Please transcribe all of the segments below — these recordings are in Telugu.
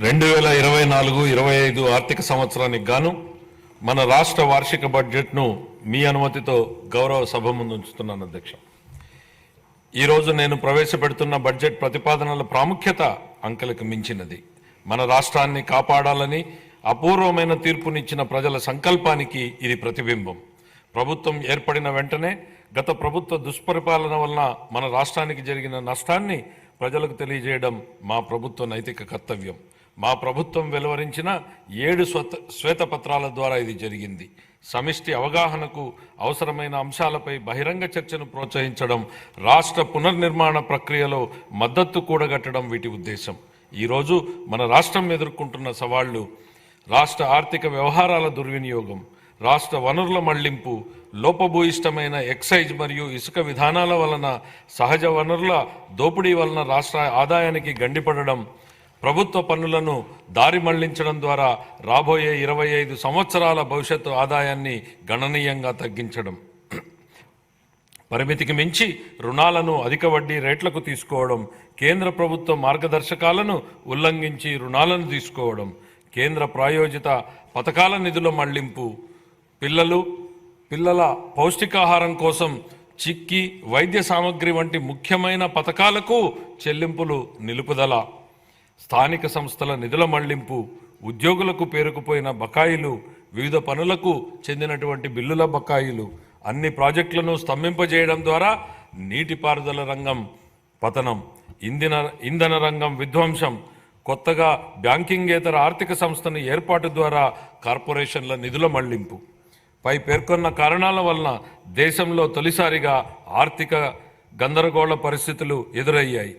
2024-25 ఆర్థిక సంవత్సరానికి గాను మన రాష్ట్ర వార్షిక బడ్జెట్ను మీ అనుమతితో గౌరవ సభ ముందు ఉంచుతున్నాను అధ్యక్ష. ఈరోజు నేను ప్రవేశపెడుతున్న బడ్జెట్ ప్రతిపాదనల ప్రాముఖ్యత అంకెలకు మించినది. మన రాష్ట్రాన్ని కాపాడాలని అపూర్వమైన తీర్పునిచ్చిన ప్రజల సంకల్పానికి ఇది ప్రతిబింబం. ప్రభుత్వం ఏర్పడిన వెంటనే గత ప్రభుత్వ దుష్పరిపాలన వలన మన రాష్ట్రానికి జరిగిన నష్టాన్ని ప్రజలకు తెలియజేయడం మా ప్రభుత్వ నైతిక కర్తవ్యం. మా ప్రభుత్వం వెలువరించిన 7 శ్వేతపత్రాల ద్వారా ఇది జరిగింది. సమిష్టి అవగాహనకు అవసరమైన అంశాలపై బహిరంగ చర్చను ప్రోత్సహించడం, రాష్ట్ర పునర్నిర్మాణ ప్రక్రియలో మద్దతు కూడగట్టడం వీటి ఉద్దేశం. ఈరోజు మన రాష్ట్రం ఎదుర్కొంటున్న సవాళ్లు రాష్ట్ర ఆర్థిక వ్యవహారాల దుర్వినియోగం, రాష్ట్ర వనరుల మళ్లింపు, లోపభూయిష్టమైన ఎక్సైజ్ మరియు ఇసుక విధానాల వలన సహజ వనరుల దోపిడీ వలన రాష్ట్ర ఆదాయానికి గండిపడడం, ప్రభుత్వ పన్నులను దారి మళ్లించడం ద్వారా రాబోయే 25 సంవత్సరాల భవిష్యత్తు ఆదాయాన్ని గణనీయంగా తగ్గించడం, పరిమితికి మించి రుణాలను అధిక వడ్డీ రేట్లకు తీసుకోవడం, కేంద్ర ప్రభుత్వ మార్గదర్శకాలను ఉల్లంఘించి రుణాలను తీసుకోవడం, కేంద్ర ప్రాయోజిత పథకాల నిధుల మళ్లింపు, పిల్లల పౌష్టికాహారం కోసం చిక్కి వైద్య సామగ్రి వంటి ముఖ్యమైన పథకాలకు చెల్లింపులు నిలుపుదల, స్థానిక సంస్థల నిధుల మళ్లింపు, ఉద్యోగులకు పేరుకుపోయిన బకాయిలు, వివిధ పనులకు చెందినటువంటి బిల్లుల బకాయిలు, అన్ని ప్రాజెక్టులను స్తంభింపజేయడం ద్వారా నీటిపారుదల రంగం పతనం, ఇంధన రంగం విధ్వంసం, కొత్తగా బ్యాంకింగేతర ఆర్థిక సంస్థను ఏర్పాటు ద్వారా కార్పొరేషన్ల నిధుల మళ్లింపు. పై పేర్కొన్న కారణాల వలన దేశంలో తొలిసారిగా ఆర్థిక గందరగోళ పరిస్థితులు ఎదురయ్యాయి.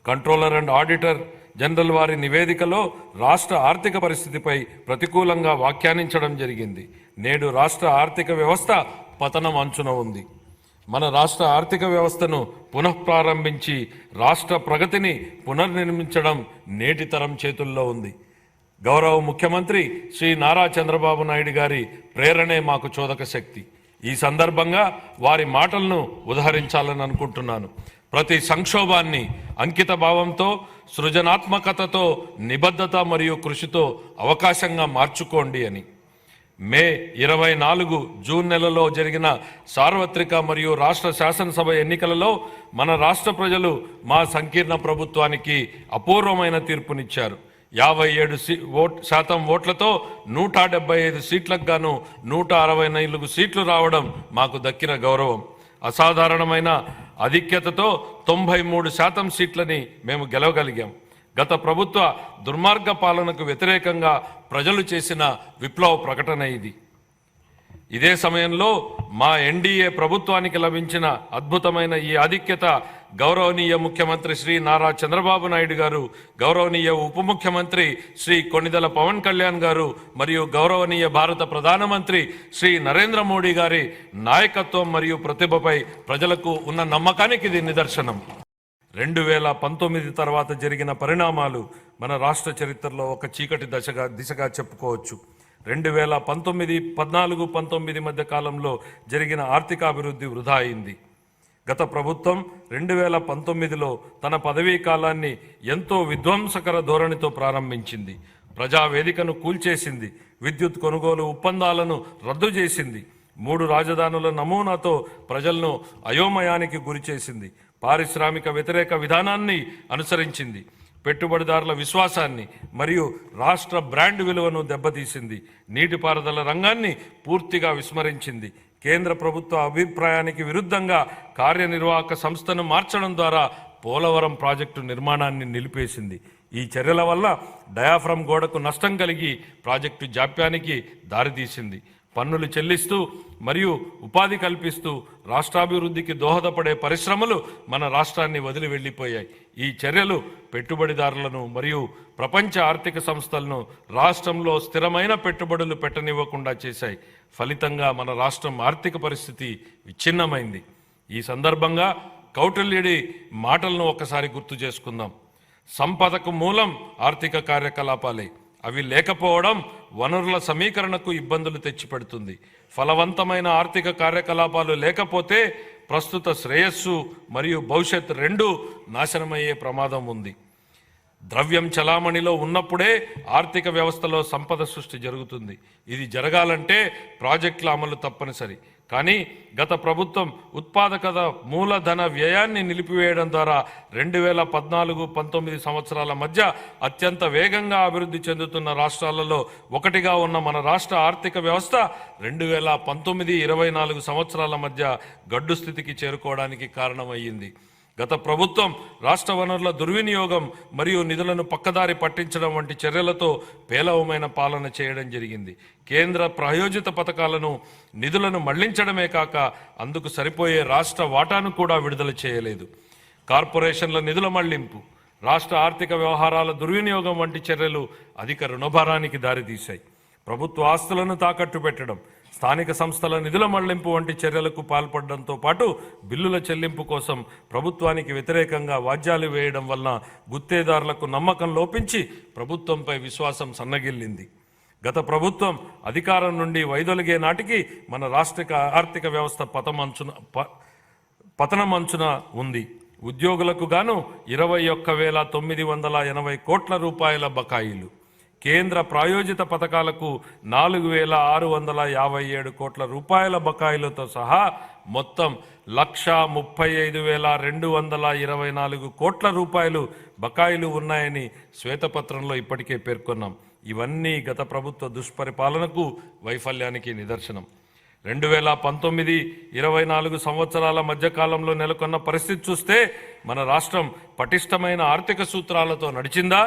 కంట్రోలర్ అండ్ ఆడిటర్ జనరల్ వారి నివేదికలో రాష్ట్ర ఆర్థిక పరిస్థితిపై ప్రతికూలంగా వ్యాఖ్యానించడం జరిగింది. నేడు రాష్ట్ర ఆర్థిక వ్యవస్థ పతనం అంచున ఉంది. మన రాష్ట్ర ఆర్థిక వ్యవస్థను పునఃప్రారంభించి రాష్ట్ర ప్రగతిని పునర్నిర్మించడం నేటి తరం చేతుల్లో ఉంది. గౌరవ ముఖ్యమంత్రి శ్రీ నారా చంద్రబాబు నాయుడు గారి ప్రేరణే మాకు చోదక శక్తి. ఈ సందర్భంగా వారి మాటలను ఉదహరించాలని అనుకుంటున్నాను. ప్రతి సంక్షోభాన్ని అంకిత భావంతో, సృజనాత్మకతతో, నిబద్ధత మరియు కృషితో అవకాశంగా మార్చుకోండి అని. మే 24 జూన్ నెలలో జరిగిన సార్వత్రిక మరియు రాష్ట్ర శాసనసభ ఎన్నికలలో మన రాష్ట్ర ప్రజలు మా సంకీర్ణ ప్రభుత్వానికి అపూర్వమైన తీర్పునిచ్చారు. 57% ఓట్లతో 175 సీట్లకు గాను 164 సీట్లు రావడం మాకు దక్కిన గౌరవం. అసాధారణమైన ఆధిక్యతతో 93% సీట్లని మేము గెలవగలిగాం. గత ప్రభుత్వ దుర్మార్గ పాలనకు వ్యతిరేకంగా ప్రజలు చేసిన విప్లవ ప్రకటన ఇది. ఇదే సమయంలో మా ఎన్డీఏ ప్రభుత్వానికి లభించిన అద్భుతమైన ఈ ఆధిక్యత గౌరవనీయ ముఖ్యమంత్రి శ్రీ నారా చంద్రబాబు నాయుడు గారు, గౌరవనీయ ఉప ముఖ్యమంత్రి శ్రీ కొణిదెల పవన్ కళ్యాణ్ గారు మరియు గౌరవనీయ భారత ప్రధానమంత్రి శ్రీ నరేంద్ర మోడీ గారి నాయకత్వం మరియు ప్రతిభపై ప్రజలకు ఉన్న నమ్మకానికి ఇది నిదర్శనం. 2019 తర్వాత జరిగిన పరిణామాలు మన రాష్ట్ర చరిత్రలో ఒక చీకటి దిశగా చెప్పుకోవచ్చు. 2014-19 మధ్య కాలంలో జరిగిన ఆర్థికాభివృద్ధి వృధా అయింది. గత ప్రభుత్వం 2019లో తన పదవీ కాలాన్ని ఎంతో విధ్వంసకర ధోరణితో ప్రారంభించింది. ప్రజావేదికను కూల్చేసింది, విద్యుత్ కొనుగోలు ఒప్పందాలను రద్దు చేసింది, 3 రాజధానుల నమూనాతో ప్రజలను అయోమయానికి గురిచేసింది, పారిశ్రామిక వ్యతిరేక విధానాన్ని అనుసరించింది, పెట్టుబడిదారుల విశ్వాసాన్ని మరియు రాష్ట్ర బ్రాండ్ విలువను దెబ్బతీసింది, నీటిపారుదల రంగాన్ని పూర్తిగా విస్మరించింది, కేంద్ర ప్రభుత్వ అభిప్రాయానికి విరుద్ధంగా కార్యనిర్వాహక సంస్థను మార్చడం ద్వారా పోలవరం ప్రాజెక్టు నిర్మాణాన్ని నిలిపేసింది. ఈ చర్యల వల్ల డయాఫ్రమ్ గోడకు నష్టం కలిగి ప్రాజెక్టు జాప్యానికి దారితీసింది. పన్నులు చెల్లిస్తూ మరియు ఉపాధి కల్పిస్తూ రాష్ట్రాభివృద్ధికి దోహదపడే పరిశ్రమలు మన రాష్ట్రాన్ని వదిలి వెళ్ళిపోయాయి. ఈ చర్యలు పెట్టుబడిదారులను మరియు ప్రపంచ ఆర్థిక సంస్థలను రాష్ట్రంలో స్థిరమైన పెట్టుబడులు పెట్టనివ్వకుండా చేశాయి. ఫలితంగా మన రాష్ట్రం ఆర్థిక పరిస్థితి విచ్ఛిన్నమైంది. ఈ సందర్భంగా కౌటిల్యుడి మాటలను ఒకసారి గుర్తు చేసుకుందాం. సంపదకు మూలం ఆర్థిక కార్యకలాపాలే. అవి లేకపోవడం వనరుల సమీకరణకు ఇబ్బందులు తెచ్చిపెడుతుంది. ఫలవంతమైన ఆర్థిక కార్యకలాపాలు లేకపోతే ప్రస్తుత శ్రేయస్సు మరియు భవిష్యత్ రెండూ నాశనమయ్యే ప్రమాదం ఉంది. ద్రవ్యం చలామణిలో ఉన్నప్పుడే ఆర్థిక వ్యవస్థలో సంపద సృష్టి జరుగుతుంది. ఇది జరగాలంటే ప్రాజెక్టుల అమలు తప్పనిసరి. కానీ గత ప్రభుత్వం ఉత్పాదకత మూలధన వ్యయాన్ని నిలిపివేయడం ద్వారా 2014-19 సంవత్సరాల మధ్య అత్యంత వేగంగా అభివృద్ధి చెందుతున్న రాష్ట్రాలలో ఒకటిగా ఉన్న మన రాష్ట్ర ఆర్థిక వ్యవస్థ 2019-24 సంవత్సరాల మధ్య గడ్డు స్థితికి చేరుకోవడానికి కారణమయ్యింది. గత ప్రభుత్వం రాష్ట్ర వనరుల దుర్వినియోగం మరియు నిధులను పక్కదారి పట్టించడం వంటి చర్యలతో పేలవమైన పాలన చేయడం జరిగింది. కేంద్ర ప్రాయోజిత పథకాలను నిధులను మళ్లించడమే కాక అందుకు సరిపోయే రాష్ట్ర వాటాను కూడా విడుదల చేయలేదు. కార్పొరేషన్ల నిధుల మళ్లింపు, రాష్ట్ర ఆర్థిక వ్యవహారాల దుర్వినియోగం వంటి చర్యలు అధిక రుణభారానికి దారితీశాయి. ప్రభుత్వ ఆస్తులను తాకట్టు పెట్టడం, స్థానిక సంస్థల నిధుల మళ్లింపు వంటి చర్యలకు పాల్పడడంతో పాటు బిల్లుల చెల్లింపు కోసం ప్రభుత్వానికి వ్యతిరేకంగా వాద్యాలు వేయడం వలన గుత్తేదారులకు నమ్మకం లోపించి ప్రభుత్వంపై విశ్వాసం సన్నగిల్లింది. గత ప్రభుత్వం అధికారం నుండి వైదొలిగే నాటికి మన రాష్ట్ర ఆర్థిక వ్యవస్థ పతనమంచున ఉంది. ఉద్యోగులకు గాను 21,980 కోట్ల రూపాయల బకాయిలు, కేంద్ర ప్రాయోజిత పథకాలకు 4,657 కోట్ల రూపాయల బకాయిలతో సహా మొత్తం 1,35,224 కోట్ల రూపాయలు బకాయిలు ఉన్నాయని శ్వేతపత్రంలో ఇప్పటికే పేర్కొన్నాం. ఇవన్నీ గత ప్రభుత్వ దుష్పరిపాలనకు, వైఫల్యానికి నిదర్శనం. 2019-24 సంవత్సరాల మధ్యకాలంలో నెలకొన్న పరిస్థితి చూస్తే మన రాష్ట్రం పటిష్టమైన ఆర్థిక సూత్రాలతో నడిచిందా,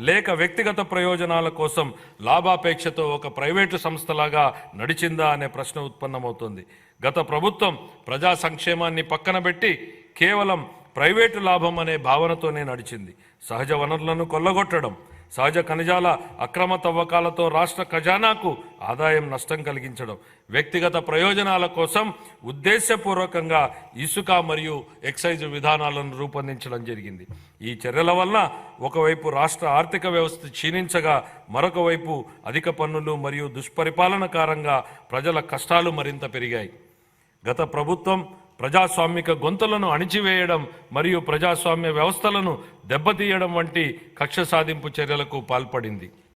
లేక వ్యక్తిగత ప్రయోజనాల కోసం లాభాపేక్షతో ఒక ప్రైవేటు సంస్థలాగా నడిచిందా అనే ప్రశ్న ఉత్పన్నమవుతుంది. గత ప్రభుత్వం ప్రజా సంక్షేమాన్ని పక్కన పెట్టి కేవలం ప్రైవేటు లాభం అనే భావనతోనే నడిచింది. సహజ వనరులను కొల్లగొట్టడం, సహజ ఖనిజాల అక్రమ తవ్వకాలతో రాష్ట్ర ఖజానాకు ఆదాయం నష్టం కలిగించడం, వ్యక్తిగత ప్రయోజనాల కోసం ఉద్దేశపూర్వకంగా ఇసుక మరియు ఎక్సైజ్ విధానాలను రూపొందించడం జరిగింది. ఈ చర్యల వలన ఒకవైపు రాష్ట్ర ఆర్థిక వ్యవస్థ క్షీణించగా, మరొక వైపు అధిక పన్నులు మరియు దుష్పరిపాలన కారణంగా ప్రజల కష్టాలు మరింత పెరిగాయి. గత ప్రభుత్వం ప్రజాస్వామిక గొంతులను అణిచివేయడం మరియు ప్రజాస్వామ్య వ్యవస్థలను దెబ్బతీయడం వంటి కక్ష సాధింపు చర్యలకు పాల్పడింది.